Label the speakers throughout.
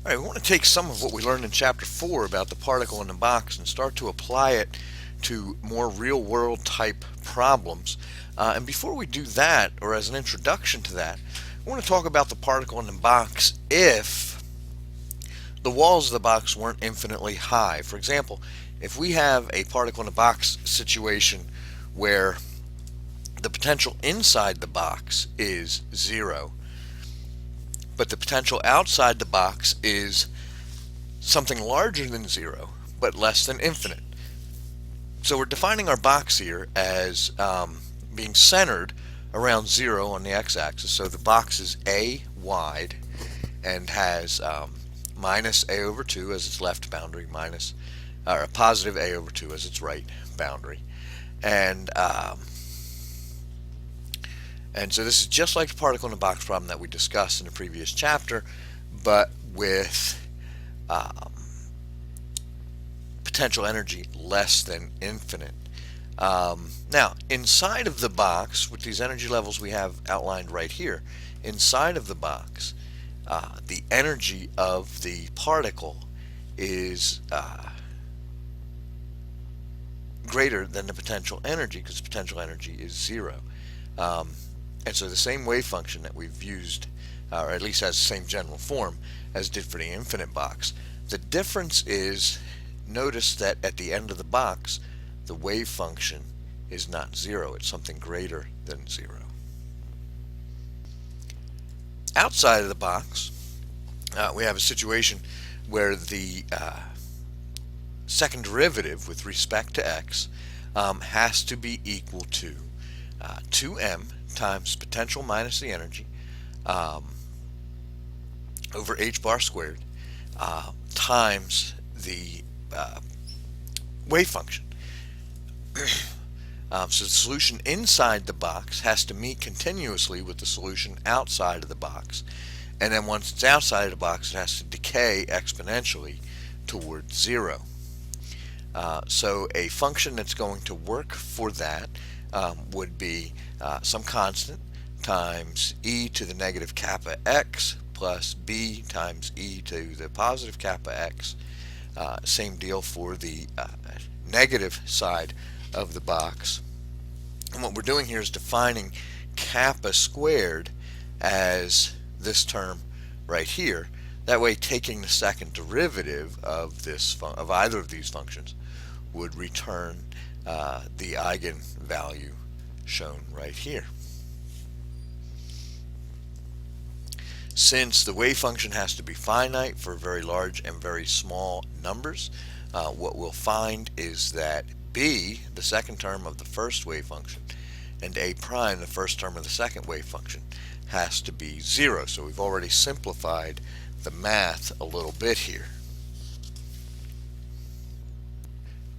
Speaker 1: All right, we want to take some of what we learned in Chapter 4 about the particle in the box and start to apply it to more real-world type problems. And before we do that, or as an introduction to that, I want to talk about the particle in the box if the walls of the box weren't infinitely high. For example, if we have a particle in the box situation where the potential inside the box is 0, but the potential outside the box is something larger than 0, but less than infinite. So we're defining our box here as being centered around 0 on the x-axis. So the box is a wide and has minus a over 2 as its left boundary, minus or positive a over 2 as its right boundary. And so this is just like the particle in the box problem that we discussed in the previous chapter, but with potential energy less than infinite. Now, inside of the box, with these energy levels we have outlined right here, inside of the box, the energy of the particle is greater than the potential energy, because potential energy is 0. And so the same wave function that we've used, or at least has the same general form as did for the infinite box. The difference is, notice that at the end of the box, the wave function is not 0. It's something greater than 0. Outside of the box, we have a situation where the second derivative with respect to x has to be equal to 2m times potential minus the energy over h bar squared times the wave function. So the solution inside the box has to meet continuously with the solution outside of the box, and then once it's outside of the box it has to decay exponentially towards 0. So a function that's going to work for that would be some constant times e to the negative kappa x plus b times e to the positive kappa x. Same deal for the negative side of the box. And what we're doing here is defining kappa squared as this term right here. That way, taking the second derivative of of either of these functions would return the eigenvalue shown right here. Since the wave function has to be finite for very large and very small numbers, what we'll find is that b, the second term of the first wave function, and a prime, the first term of the second wave function, has to be 0. So we've already simplified the math a little bit here.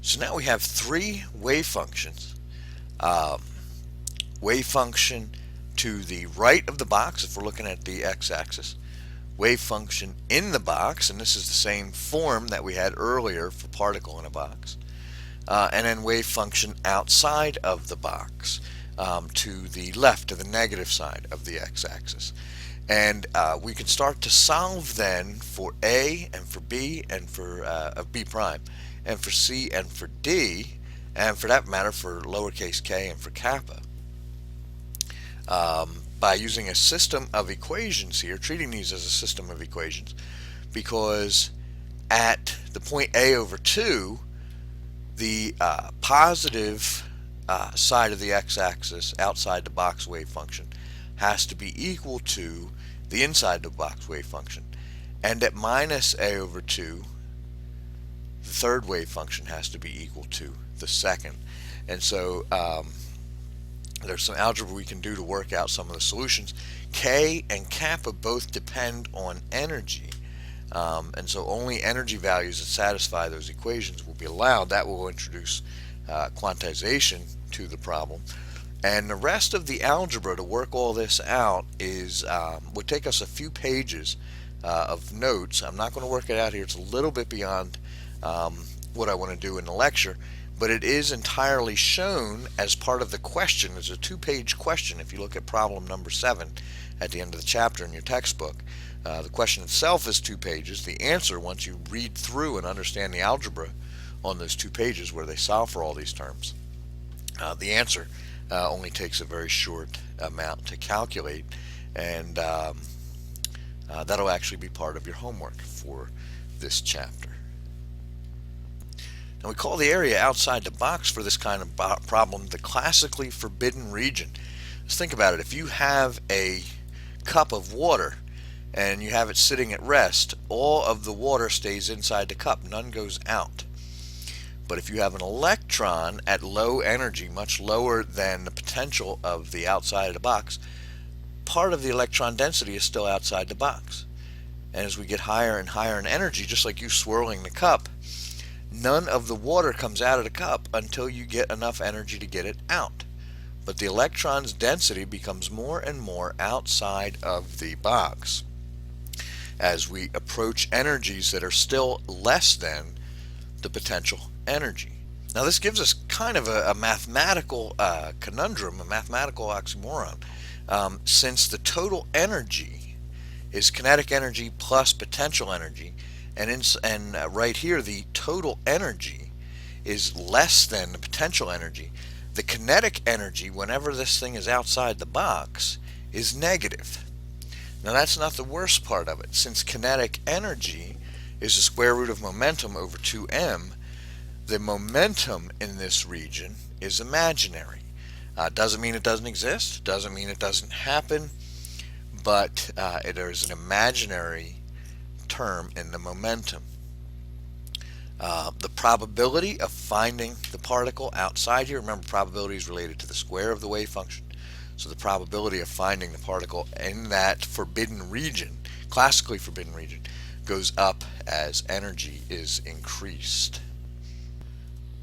Speaker 1: So now we have three wave functions. Wave function to the right of the box, if we're looking at the x-axis, wave function in the box, and this is the same form that we had earlier for particle in a box, and then wave function outside of the box to the left, to the negative side of the x-axis. And we can start to solve then for A and for B and for B prime, and for C and for D, and for that matter for lowercase k and for kappa, by using a system of equations here, treating these as a system of equations, because at the point a over 2, the positive side of the x-axis outside the box wave function has to be equal to the inside the box wave function, and at minus a over 2, the third wave function has to be equal to the second. And so there's some algebra we can do to work out some of the solutions. K and kappa both depend on energy, and so only energy values that satisfy those equations will be allowed. That will introduce quantization to the problem. And the rest of the algebra to work all this out is would take us a few pages of notes. I'm not going to work it out here. It's a little bit beyond what I want to do in the lecture, but it is entirely shown as part of the question. There's a two-page question if you look at problem number 7 at the end of the chapter in your textbook. The question itself is 2 pages. The answer, once you read through and understand the algebra on those 2 pages where they solve for all these terms, the answer only takes a very short amount to calculate, and that'll actually be part of your homework for this chapter. Now, we call the area outside the box for this kind of problem the classically forbidden region. Let's think about it. If you have a cup of water and you have it sitting at rest, all of the water stays inside the cup, none goes out. But if you have an electron at low energy, much lower than the potential of the outside of the box, part of the electron density is still outside the box. And as we get higher and higher in energy, just like you swirling the cup, none of the water comes out of the cup until you get enough energy to get it out. But the electron's density becomes more and more outside of the box as we approach energies that are still less than the potential energy. Now, this gives us kind of a mathematical conundrum, a mathematical oxymoron, since the total energy is kinetic energy plus potential energy, and right here the total energy is less than the potential energy. The kinetic energy, whenever this thing is outside the box, is negative. Now, that's not the worst part of it. Since kinetic energy is the square root of momentum over 2m, the momentum in this region is imaginary. Doesn't mean it doesn't exist, doesn't mean it doesn't happen, but there's an imaginary term in the momentum. The probability of finding the particle outside here, remember, probability is related to the square of the wave function. So the probability of finding the particle in that forbidden region, classically forbidden region, goes up as energy is increased.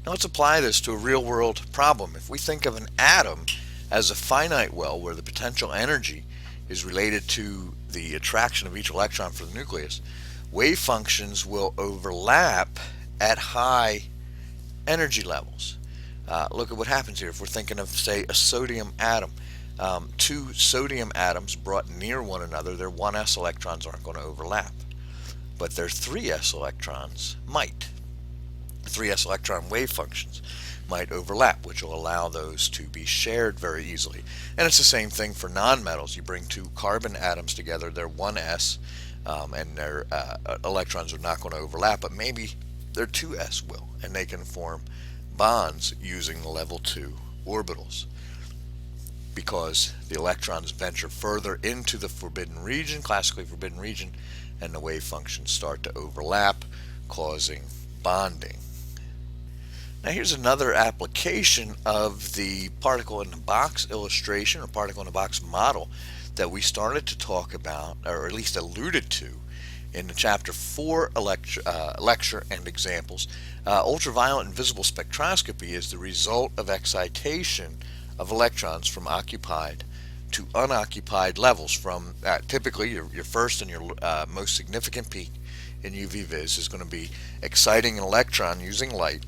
Speaker 1: Now, let's apply this to a real-world problem. If we think of an atom as a finite well where the potential energy is related to the attraction of each electron for the nucleus, wave functions will overlap at high energy levels. Look at what happens here. If we're thinking of, say, a sodium atom, 2 sodium atoms brought near one another, their 1s electrons aren't going to overlap, but their 3s electrons might. 3s electron wave functions might overlap, which will allow those to be shared very easily. And it's the same thing for nonmetals. You bring 2 carbon atoms together, they're 1s, and their electrons are not going to overlap, but maybe their 2s will, and they can form bonds using the level 2 orbitals, because the electrons venture further into the forbidden region, classically forbidden region, and the wave functions start to overlap, causing bonding. Now, here's another application of the particle in the box illustration, or particle in the box model, that we started to talk about, or at least alluded to, in the chapter 4 lecture and examples. Ultraviolet and visible spectroscopy is the result of excitation of electrons from occupied to unoccupied levels. From typically your first and your most significant peak in UV vis is going to be exciting an electron using light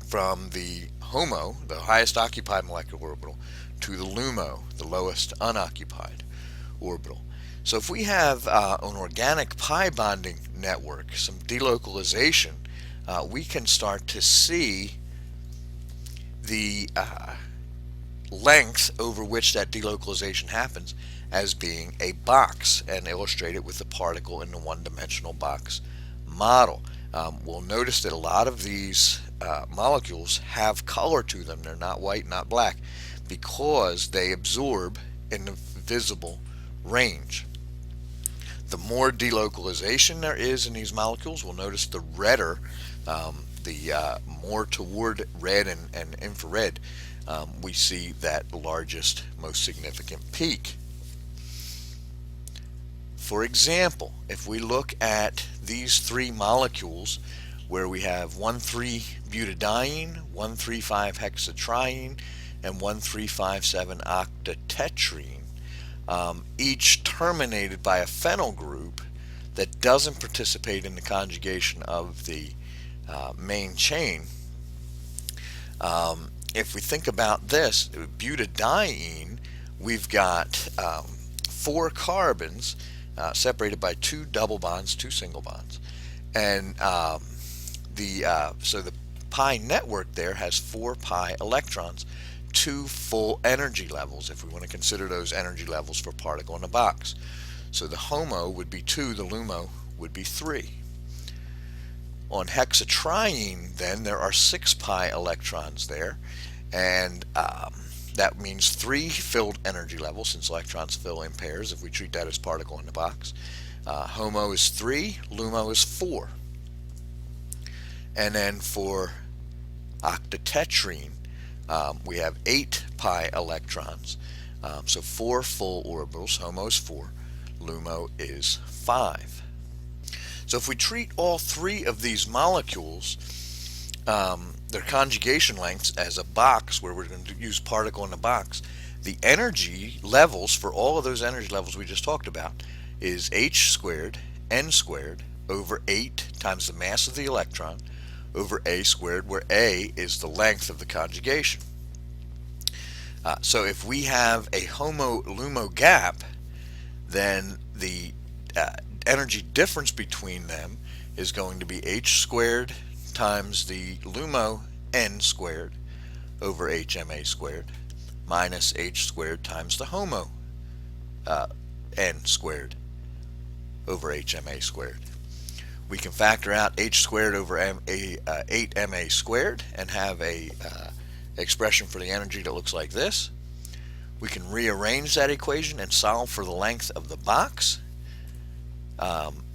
Speaker 1: from the HOMO, the highest occupied molecular orbital, to the LUMO, the lowest unoccupied orbital. So if we have an organic pi bonding network, some delocalization, we can start to see the length over which that delocalization happens as being a box, and illustrate it with the particle in the one-dimensional box model. We'll notice that a lot of these molecules have color to them. They're not white, not black, because they absorb in the visible range. The more delocalization there is in these molecules, we'll notice the redder, the more toward red and infrared, we see that largest, most significant peak. For example, if we look at these 3 molecules where we have 1,3-butadiene, 1,3,5-hexatriene, and 1,3,5,7-octatetrene, each terminated by a phenyl group that doesn't participate in the conjugation of the main chain, If we think about this, butadiene, we've got 4 carbons separated by 2 double bonds, 2 single bonds, and so the pi network there has 4 pi electrons, 2 full energy levels, if we want to consider those energy levels for particle in a box. So the HOMO would be 2, the LUMO would be 3. On hexatriene, then, there are 6 pi electrons there, and that means 3 filled energy levels, since electrons fill in pairs if we treat that as particle in the box. HOMO is 3, LUMO is 4. And then for octatetrene, we have 8 pi electrons, so 4 full orbitals. HOMO is 4, LUMO is 5. So if we treat all 3 of these molecules, their conjugation lengths as a box, where we're going to use particle in a box, the energy levels for all of those energy levels we just talked about is h squared n squared over 8 times the mass of the electron over a squared, where a is the length of the conjugation. So if we have a HOMO-LUMO gap, then the energy difference between them is going to be h squared times the LUMO n squared over HMA squared minus h squared times the HOMO n squared over HMA squared. We can factor out h squared over 8ma squared and have a expression for the energy that looks like this. We can rearrange that equation and solve for the length of the box.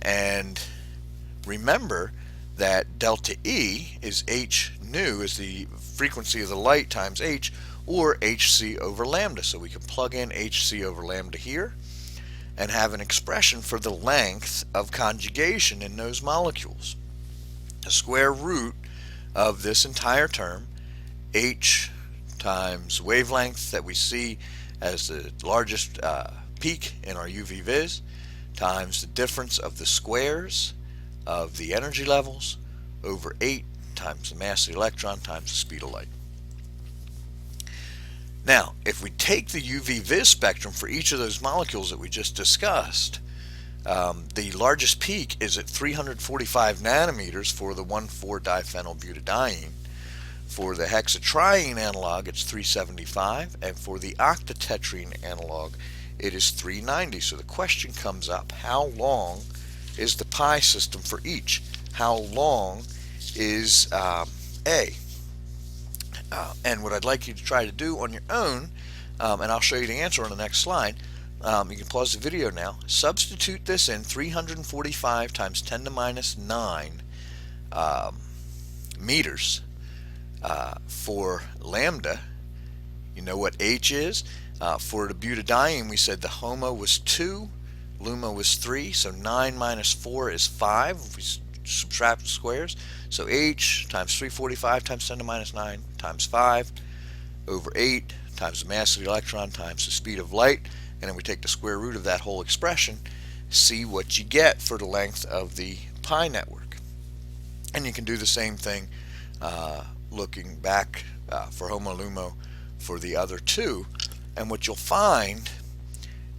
Speaker 1: And remember that delta E is h nu, is the frequency of the light, times h, or hc over lambda. So we can plug in hc over lambda here and have an expression for the length of conjugation in those molecules. The square root of this entire term, h times wavelength that we see as the largest peak in our UV vis, times the difference of the squares of the energy levels over 8 times the mass of the electron times the speed of light. Now, if we take the UV vis spectrum for each of those molecules that we just discussed, the largest peak is at 345 nanometers for the 1,4-diphenylbutadiene. For the hexatriene analog, it's 375, and for the octatetrene analog, it is 390. So the question comes up, how long is the pi system for each? How long is A? And what I'd like you to try to do on your own, and I'll show you the answer on the next slide. You can pause the video now. Substitute this in 345 times 10 to the minus 9 meters for lambda. You know what H is. For the butadiene, we said the HOMO was 2, LUMO was 3, so 9 minus 4 is 5 if we subtract the squares. So H times 345 times 10 to the minus 9 times 5 over 8 times the mass of the electron times the speed of light, and then we take the square root of that whole expression, see what you get for the length of the pi network. And you can do the same thing looking back for HOMO-LUMO for the other two, and what you'll find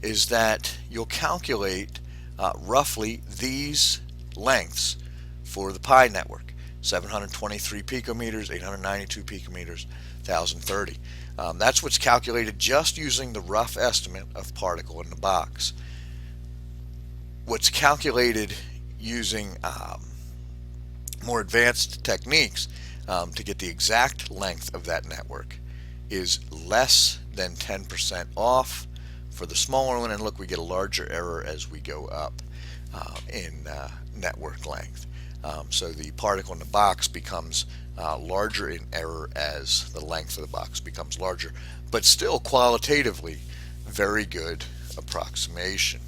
Speaker 1: is that you'll calculate roughly these lengths for the pi network: 723 picometers, 892 picometers, 1030. That's what's calculated just using the rough estimate of particle in the box. What's calculated using more advanced techniques to get the exact length of that network is less than 10% off for the smaller one, and look, we get a larger error as we go up in network length. So the particle in the box becomes larger in error as the length of the box becomes larger, but still qualitatively very good approximation.